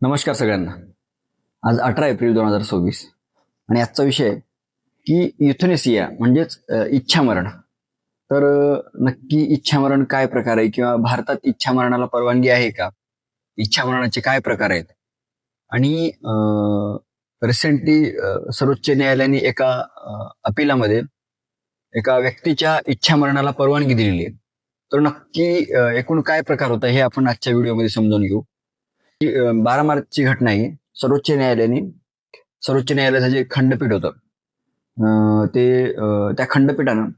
नमस्कार सगळ्यांना. आज 18 एप्रिल 2026 आणि आजचा विषय आहे की युथनेसिया म्हणजेच इच्छामरण. तर नक्की इच्छामरण काय प्रकार आहे किंवा भारतात इच्छामरणाला परवानगी आहे का? इच्छामरणाचे काय प्रकार आहेत? आणि रिसेंटली सर्वोच्च न्यायालयाने एका अपिलामध्ये एका व्यक्तीच्या इच्छामरणाला परवानगी दिलेली आहे. तर नक्की एकूण काय प्रकार होता हे आपण आजच्या व्हिडिओमध्ये समजून घेऊ. 12 मार्चची घटना आहे. सर्वोच्च न्यायालयाचं जे खंडपीठ होतं त्या खंडपीठानं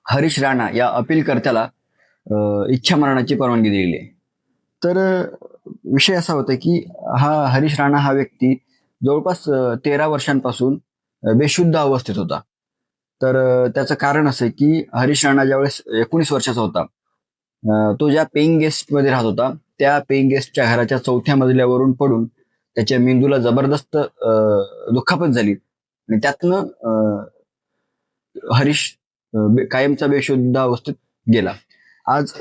हरीश राणा या अपीलकर्त्याला इच्छामरणाची परवानगी दिलेली आहे. तर विषय असा होता की हरीश राणा हा व्यक्ती जवळपास 13 वर्षांपासून बेशुद्ध अवस्थेत होता. तर त्याचं कारण असं की हरीश राणा ज्यावेळेस 19 वर्षाचा होता, तो ज्या पेईंग गेस्ट मध्ये राहत होता त्या पेईंग गेस्टच्या घराच्या 4थ्या मजल्यावरून पडून त्याच्या मेंदूला जबरदस्त दुखापत झाली आणि त्यातनं हरीश कायमचा बेशुद्ध अवस्थेत गेला. आज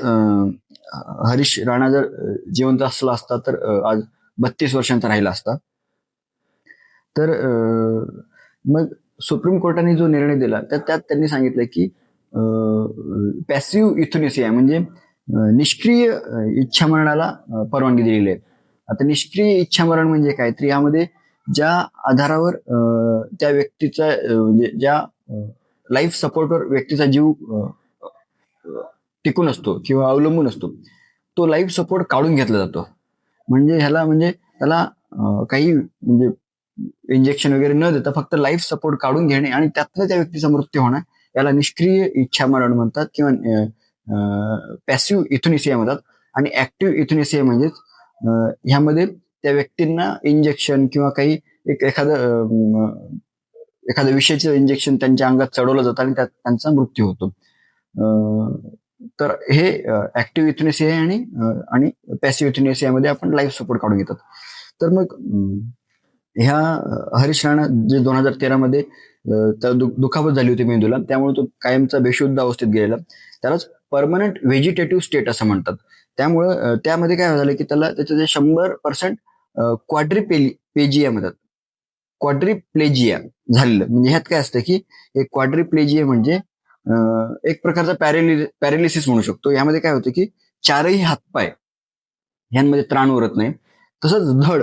हरीश राणा जर जिवंत असला असता तर आज 32 वर्षांचा राहिला असता. तर मग सुप्रीम कोर्टाने जो निर्णय दिला त्यात त्यांनी सांगितलं की पॅसिव्ह युथनेसिया म्हणजे निष्क्रिय इच्छामरणाला परवानगी दिलेली आहे. आता निष्क्रिय इच्छामरण म्हणजे काय, तर यामध्ये ज्या आधारावर त्या व्यक्तीचा म्हणजे ज्या लाईफ सपोर्टवर व्यक्तीचा जीव टिकून असतो किंवा अवलंबून असतो तो लाईफ सपोर्ट काढून घेतला जातो. म्हणजे त्याला काही म्हणजे इंजेक्शन वगैरे न देता फक्त लाईफ सपोर्ट काढून घेणे आणि त्यातनं त्या व्यक्तीचा मृत्यू होणं याला निष्क्रिय इच्छामरण म्हणतात किंवा पॅसिव्ह इथुनेसिया म्हणतात. आणि ऍक्टिव्ह इथुनेसिया म्हणजेच ह्यामध्ये त्या व्यक्तींना इंजेक्शन किंवा काही एखाद्या विषयाचं इंजेक्शन त्यांच्या अंगात चढवलं जातं आणि त्यात त्यांचा मृत्यू होतो. तर हे ऍक्टिव्ह इथुनेसिया आणि पॅसिव्ह इथुनेसियामध्ये आपण लाईफ सपोर्ट काढून घेतात. तर मग ह्या हरीश राणा जे 2013 मध्ये दुखापत झाली होती मेंदूला, त्यामुळे तो कायमचा बेशुद्ध अवस्थेत गेलेला, त्यालाच परमनंट व्हेजिटेटिव्ह स्टेट असं म्हणतात. त्यामुळं त्यामध्ये काय झालं की त्याला त्याचं जे 100% क्वाड्रिप्लेजिया म्हणतात, क्वाड्रिप्लेजिया झालेलं. म्हणजे ह्यात काय असतं की एक क्वाड्रिप्लेजिया म्हणजे एक प्रकारचा पॅरेलिसिस म्हणू शकतो. यामध्ये काय होतं की चारही हातपाय ह्यांमध्ये त्राण उरत नाही. तसंच धड,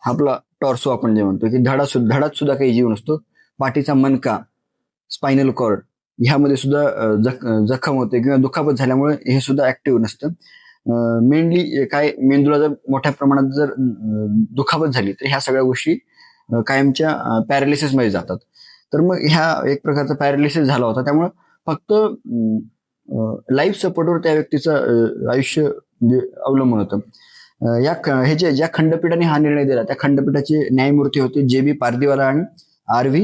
आपला टॉर्सो आपण जे म्हणतो की धडात सुद्धा काही जीव नसतो. पाठीचा मणका, स्पायनल कॉर्ड ह्यामध्ये सुद्धा जखम होते किंवा दुखापत झाल्यामुळे हे सुद्धा ऍक्टिव्ह नसतं. मेनली काय, मेंदूला जर मोठ्या प्रमाणात जर दुखापत झाली तर ह्या सगळ्या गोष्टी कायमच्या पॅरालिसिस मध्ये जातात. तर मग ह्या एक प्रकारचा पॅरालिसिस झाला होता. त्यामुळे फक्त लाईफ सपोर्टवर त्या व्यक्तीचं आयुष्य म्हणजे अवलंबून होतं. ज्या खंडपीठाने हा निर्णय दिला त्या खंडपीठाचे न्यायमूर्ती होते JB पारदीवाला आणि RV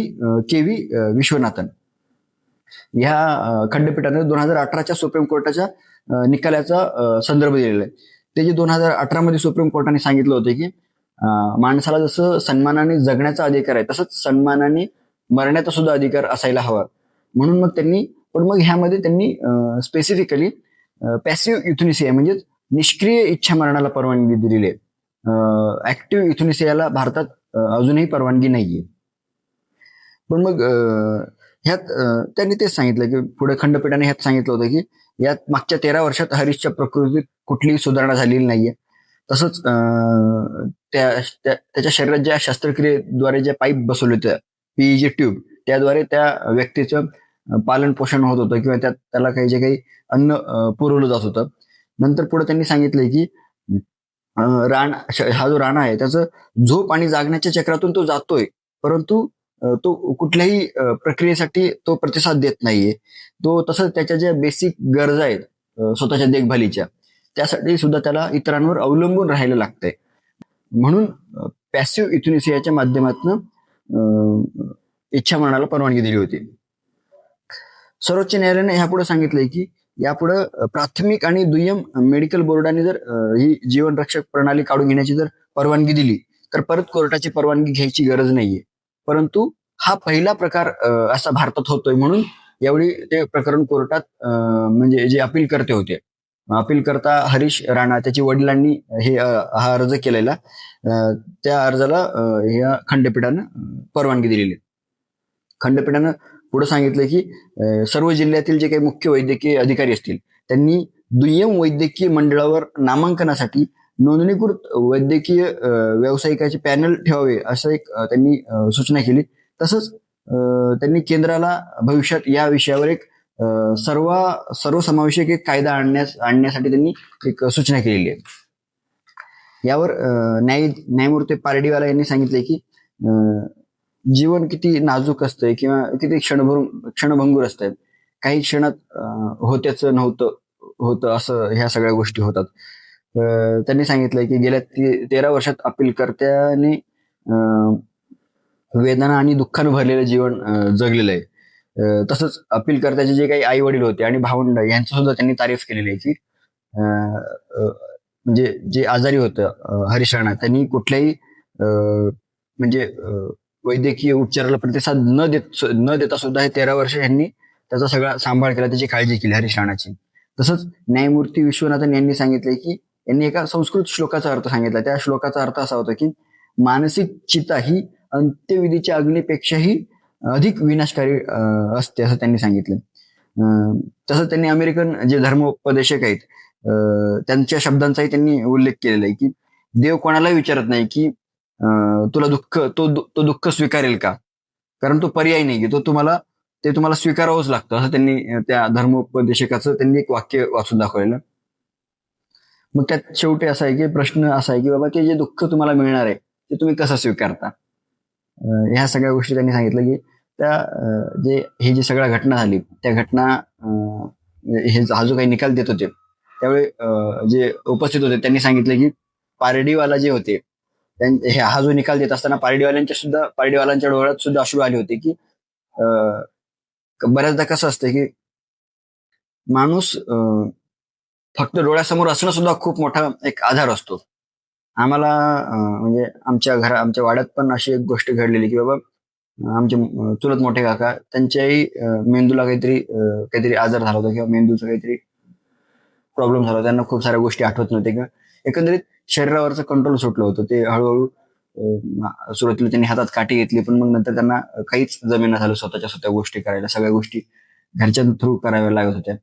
KV विश्वनाथन. ह्या खंडपीठाने 2018च्या सुप्रीम कोर्टाच्या निकालाचा संदर्भ दिलेला आहे. ते जे 2018 मध्ये सुप्रीम कोर्टाने सांगितलं होतं की माणसाला जसं सन्मानाने जगण्याचा अधिकार आहे तसंच सन्मानाने मरण्याचा सुद्धा अधिकार असायला हवा. म्हणून मग ह्यामध्ये त्यांनी स्पेसिफिकली पॅसिव्ह युथनेसिया म्हणजे निष्क्रिय इच्छा मरणाला परवानगी दिलेली आहे. ऍक्टिव्ह युथनेसियाला भारतात अजूनही परवानगी नाहीये. पण मग ह्यात त्यांनी तेच सांगितलं की पुढे खंडपीठाने ह्यात सांगितलं होतं की यात मागच्या 13 वर्षात हरीशच्या प्रकृतीत कुठलीही सुधारणा झालेली नाहीये. तसंच त्याच्या शरीरात ज्या शस्त्रक्रियेद्वारे ज्या पाईप बसवले होते, PEG ट्यूब, त्याद्वारे त्या व्यक्तीचं पालन पोषण होत होतं किंवा त्याला काही अन्न पुरवलं जात होतं. नंतर पुढे त्यांनी सांगितलंय की हा जो राणा आहे त्याचं झोप आणि जागण्याच्या चक्रातून तो जातोय, परंतु तो कुठल्याही प्रक्रियेसाठी तो प्रतिसाद देत नाहीये. तो तसंच त्याच्या ज्या बेसिक गरजा आहेत स्वतःच्या देखभालीच्या, त्यासाठी सुद्धा त्याला इतरांवर अवलंबून राहायला लागतंय. म्हणून पॅसिव्ह युथनेसियाच्या माध्यमातून इच्छामरणाला परवानगी दिली होती. सर्वोच्च न्यायालयाने ह्यापुढे सांगितलंय की यापुढे प्राथमिक आणि दुय्यम मेडिकल बोर्डाने जर ही जीवन रक्षक प्रणाली काढून घेण्याची जर परवानगी दिली तर परत कोर्टाची परवानगी घ्यायची गरज नाहीये. परंतु हा पहिला प्रकार असा भारतात होतोय, म्हणून यावेळी ते प्रकरण कोर्टात म्हणजे जे अपील करते होते अपील करता हरीश राणा त्याची वडिलांनी हा अर्ज केलेला, त्या अर्जाला या खंडपीठानं परवानगी दिलेली. खंडपीठानं पुढे सांगितलं की सर्व जिल्ह्यातील जे काही मुख्य वैद्यकीय अधिकारी असतील त्यांनी दुय्यम वैद्यकीय मंडळावर नामांकनासाठी नोंदणीकृत वैद्यकीय व्यावसायिकाचे पॅनल ठेवावे असं एक त्यांनी सूचना केली. तसंच त्यांनी केंद्राला भविष्यात या विषयावर एक सर्वसमावेशक एक कायदा आणण्यासाठी त्यांनी एक सूचना केलेली आहे. यावर न्यायमूर्ती पारडीवाला यांनी सांगितले की जीवन किती नाजूक असतंय किंवा किती क्षणभंगूर असतात, काही क्षणात होतं असं ह्या सगळ्या गोष्टी होतात. त्यांनी सांगितलंय की गेल्या 13 वर्षात अपीलकर्त्याने वेदना आणि दुःखानं भरलेलं जीवन जगलेलं आहे. तसंच अपीलकर्त्याचे जे काही आई वडील होते आणि भावंड यांचं सुद्धा त्यांनी तारीफ केलेली आहे की म्हणजे जे आजारी होतं हरीश राणा त्यांनी कुठल्याही म्हणजे वैद्यकीय उपचाराला प्रतिसाद न देता सुद्धा हे 13 वर्ष यांनी त्याचा सगळा सांभाळ केला, त्याची काळजी केली हरीश राणाची. तसंच न्यायमूर्ती विश्वनाथन यांनी सांगितले की यांनी एका संस्कृत श्लोकाचा अर्थ सांगितला. त्या श्लोकाचा अर्थ असा होता की मानसिक चिता ही अंत्यविधीच्या अग्नीपेक्षाही अधिक विनाशकारी असते असं त्यांनी सांगितलं. तसंच त्यांनी अमेरिकन जे धर्मोपदेशक आहेत त्यांच्या शब्दांचाही त्यांनी उल्लेख केलेला आहे की देव कोणालाही विचारत नाही की तुला तो दुःख स्वीकारेल का, कारण तो पर्याय नाही की ते तुम्हाला स्वीकारावंच लागतं असं त्यांनी त्या धर्मोपदेशकाचं त्यांनी एक वाक्य वाचून दाखवलेलं. मग त्यात शेवटी असा आहे की प्रश्न असा आहे की बाबा ते जे दुःख तुम्हाला मिळणार आहे ते तुम्ही कसं स्वीकारता. ह्या सगळ्या गोष्टी त्यांनी सांगितलं की ही जी सगळ्या घटना झाली त्या घटना हा जो काही निकाल देत होते त्यावेळी जे उपस्थित होते त्यांनी सांगितलं की पारडीवाला जे होते हा जो निकाल देत असताना पारडीवालांच्या डोळ्यात सुद्धा अश्रू आले होते की बऱ्याचदा कसं असतं की माणूस फक्त डोळ्यासमोर असणं सुद्धा खूप मोठा एक आधार असतो. आम्हाला म्हणजे आमच्या वाड्यात पण अशी एक गोष्ट घडलेली की बाबा आमचे चुलत मोठे काका त्यांच्याही मेंदूला काहीतरी आजार झाला होता किंवा मेंदूचा काहीतरी प्रॉब्लेम झाला. त्यांना खूप साऱ्या गोष्टी आठवत नव्हत्या किंवा एकंदरीत शरीरावरचं कंट्रोल सुटलं होतं. ते हळूहळू सुरुवातीला त्यांनी हातात काठी घेतली पण मग नंतर त्यांना काहीच जमेना झालं स्वतः गोष्टी करायला. सगळ्या गोष्टी घरच्या थ्रू कराव्या लागत होत्या.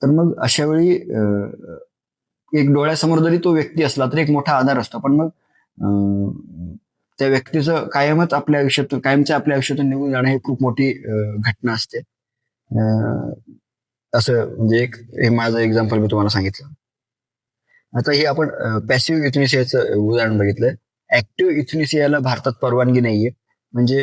तर मग अशा वेळी एक डोळ्यासमोर जरी तो व्यक्ती असला तरी एक मोठा आधार असतो, पण मग त्या व्यक्तीचं कायमच्या आपल्या आयुष्यातून निघून जाणं हे खूप मोठी घटना असते. असं म्हणजे हे माझं एक्झाम्पल मी तुम्हाला सांगितलं. आता हे आपण पॅसिव्ह युथनेसियाचं उदाहरण बघितलं. ऍक्टिव्ह युथनेसियाला भारतात परवानगी नाहीये. म्हणजे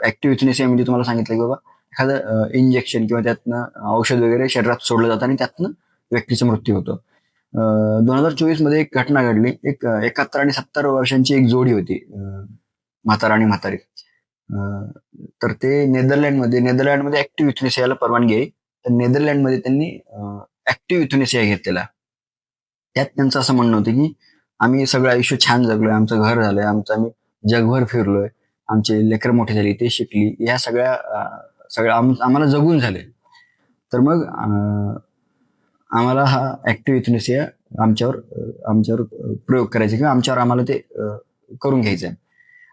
ऍक्टिव्ह युथनेसिया म्हणजे तुम्हाला सांगितलं की बाबा एखादं इंजेक्शन किंवा त्यातनं औषध वगैरे शरीरात सोडलं जातं आणि त्यातनं व्यक्तीचा मृत्यू होतो. 2024 मध्ये एक घटना घडली. एक 71 आणि 70 वर्षांची एक जोडी होती, म्हातारा आणि म्हातारी. तर ते नेदरलँडमध्ये ऍक्टिव्ह युथनेसियाला परवानगी आहे. तर नेदरलँडमध्ये त्यांनी ऍक्टिव्ह युथनेसिया घेतलेला. त्यात त्यांचं असं म्हणणं होतं की आम्ही सगळं आयुष्य छान जगलोय, आमचं घर झालंय, आम्ही जगभर फिरलोय, आमचे लेकरं मोठी झाली, ते शिकली, या सगळ्या आम्हाला जगून झाले. तर मग आम्हाला हा ऍक्टिव्ह युथनेसिया आमच्यावर प्रयोग करायचा किंवा आम्हाला ते करून घ्यायचं आहे.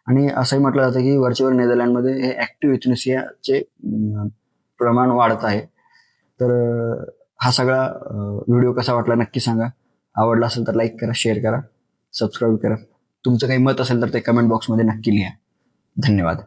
आणि असंही म्हटलं जातं की वरचेवर नेदरलँडमध्ये हे ऍक्टिव्ह युथनेसियाचे प्रमाण वाढत आहे. तर हा सगळा व्हिडिओ कसा वाटला नक्की सांगा. आवडला असेल तर लाईक करा, शेअर करा, सबस्क्राईब करा. तुमचं काही मत असेल तर ते कमेंट बॉक्समध्ये नक्की लिहा. धन्यवाद.